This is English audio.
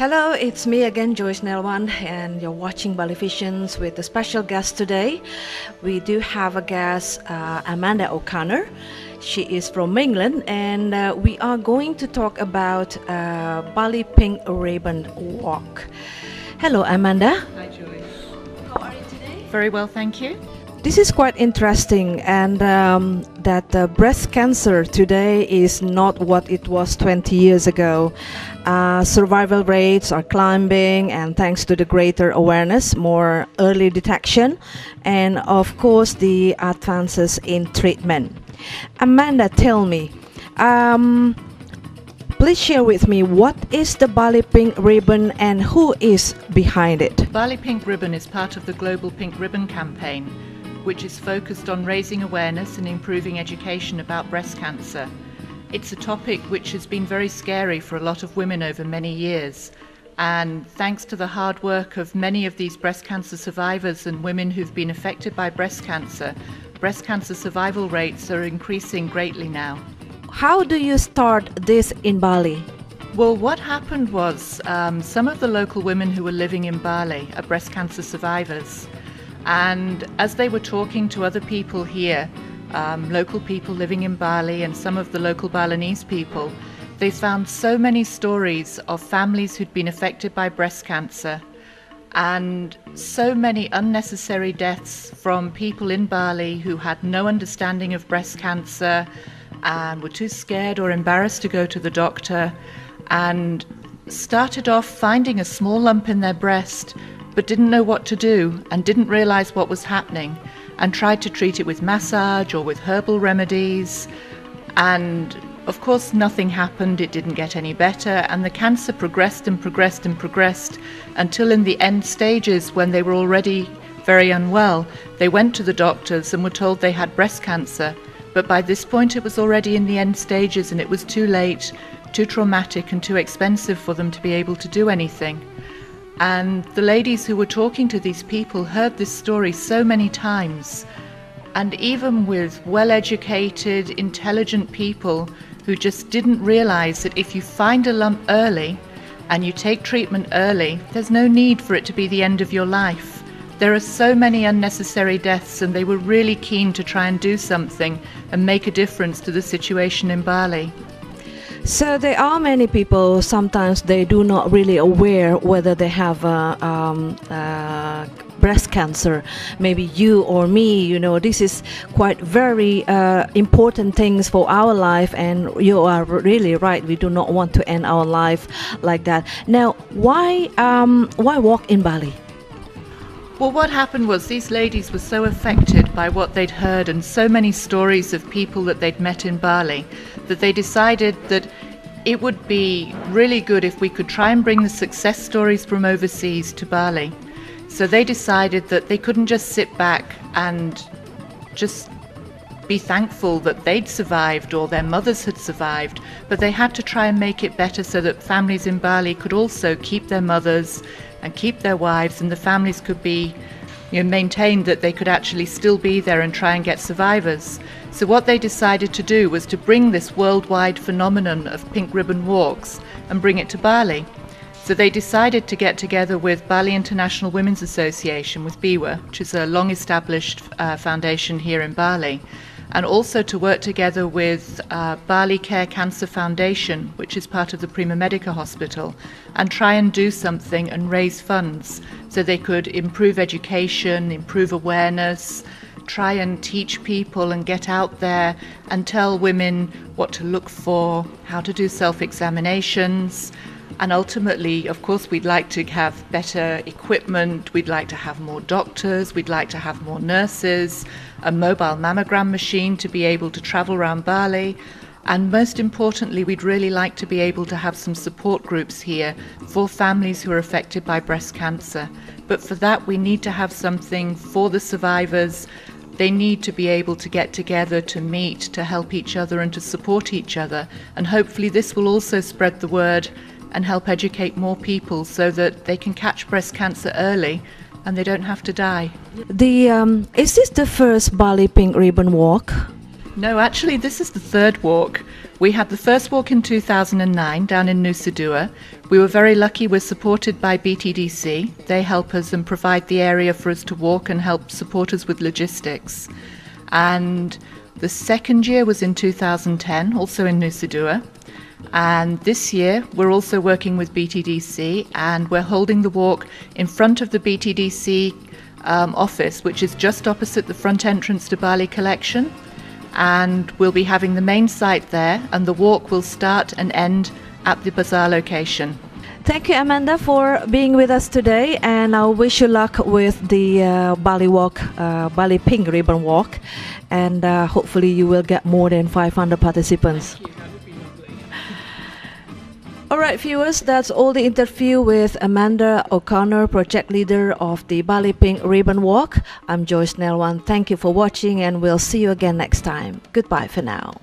Hello, it's me again, Joyce Nelwan, and you're watching Bali Visions with a special guest today. We do have a guest, Amanda OConnor. She is from England, and we are going to talk about Bali Pink Ribbon Walk. Hello, Amanda. Hi, Joyce. How are you today? Very well, thank you. This is quite interesting, and that breast cancer today is not what it was 20 years ago. Survival rates are climbing, and thanks to the greater awareness, more early detection, and of course the advances in treatment. Amanda, tell me, please share with me, what is the Bali Pink Ribbon and who is behind it? Bali Pink Ribbon is part of the Global Pink Ribbon campaign, which is focused on raising awareness and improving education about breast cancer. It's a topic which has been very scary for a lot of women over many years, and thanks to the hard work of many of these breast cancer survivors and women who've been affected by breast cancer survival rates are increasing greatly now. How do you start this in Bali? Well, what happened was some of the local women who were living in Bali are breast cancer survivors. And as they were talking to other people here, local people living in Bali and some of the local Balinese people, they found so many stories of families who'd been affected by breast cancer and so many unnecessary deaths from people in Bali who had no understanding of breast cancer and were too scared or embarrassed to go to the doctor, and started off finding a small lump in their breast but didn't know what to do and didn't realize what was happening, and tried to treat it with massage or with herbal remedies, and of course nothing happened. It didn't get any better, and the cancer progressed and progressed and progressed until in the end stages, when they were already very unwell, they went to the doctors and were told they had breast cancer. But by this point it was already in the end stages, and it was too late, too traumatic and too expensive for them to be able to do anything. And the ladies who were talking to these people heard this story so many times, and even with well-educated, intelligent people who just didn't realize that if you find a lump early and you take treatment early, there's no need for it to be the end of your life. There are so many unnecessary deaths, and they were really keen to try and do something and make a difference to the situation in Bali. So there are many people, sometimes they do not really aware whether they have breast cancer. Maybe you or me, you know, this is quite very important things for our life, and you are really right. We do not want to end our life like that. Now, why walk in Bali? Well, what happened was these ladies were so affected by what they'd heard and so many stories of people that they'd met in Bali that they decided that it would be really good if we could try and bring the success stories from overseas to Bali. So they decided that they couldn't just sit back and just be thankful that they'd survived or their mothers had survived, but they had to try and make it better so that families in Bali could also keep their mothers and keep their wives, and the families could be maintained, that they could actually still be there and try and get survivors. So what they decided to do was to bring this worldwide phenomenon of pink ribbon walks and bring it to Bali. So they decided to get together with Bali International Women's Association, with BPR, which is a long-established foundation here in Bali, and also to work together with Bali Care Cancer Foundation, which is part of the Prima Medica Hospital, and try and do something and raise funds so they could improve education, improve awareness, try and teach people and get out there and tell women what to look for, how to do self-examinations. And ultimately, of course, we'd like to have better equipment, we'd like to have more doctors, we'd like to have more nurses, a mobile mammogram machine to be able to travel around Bali, and most importantly, we'd really like to be able to have some support groups here for families who are affected by breast cancer. But for that, we need to have something for the survivors. They need to be able to get together, to meet, to help each other and to support each other. And hopefully this will also spread the word and help educate more people so that they can catch breast cancer early and they don't have to die. Is this the first Bali Pink Ribbon Walk? No, actually, this is the third walk. We had the first walk in 2009 down in Nusa Dua. We were very lucky. We're supported by BTDC. They help us and provide the area for us to walk and help support us with logistics. And the second year was in 2010, also in Nusa Dua. And this year, we're also working with BTDC, and we're holding the walk in front of the BTDC office, which is just opposite the front entrance to Bali Collection. And we'll be having the main site there, and the walk will start and end at the bazaar location. Thank you, Amanda, for being with us today, and I wish you luck with the Bali Walk, Bali Pink Ribbon Walk, and hopefully you will get more than 500 participants. Alright viewers, that's all the interview with Amanda OConnor, project leader of the Bali Pink Ribbon Walk. I'm Joyce Nelwan. Thank you for watching, and we'll see you again next time. Goodbye for now.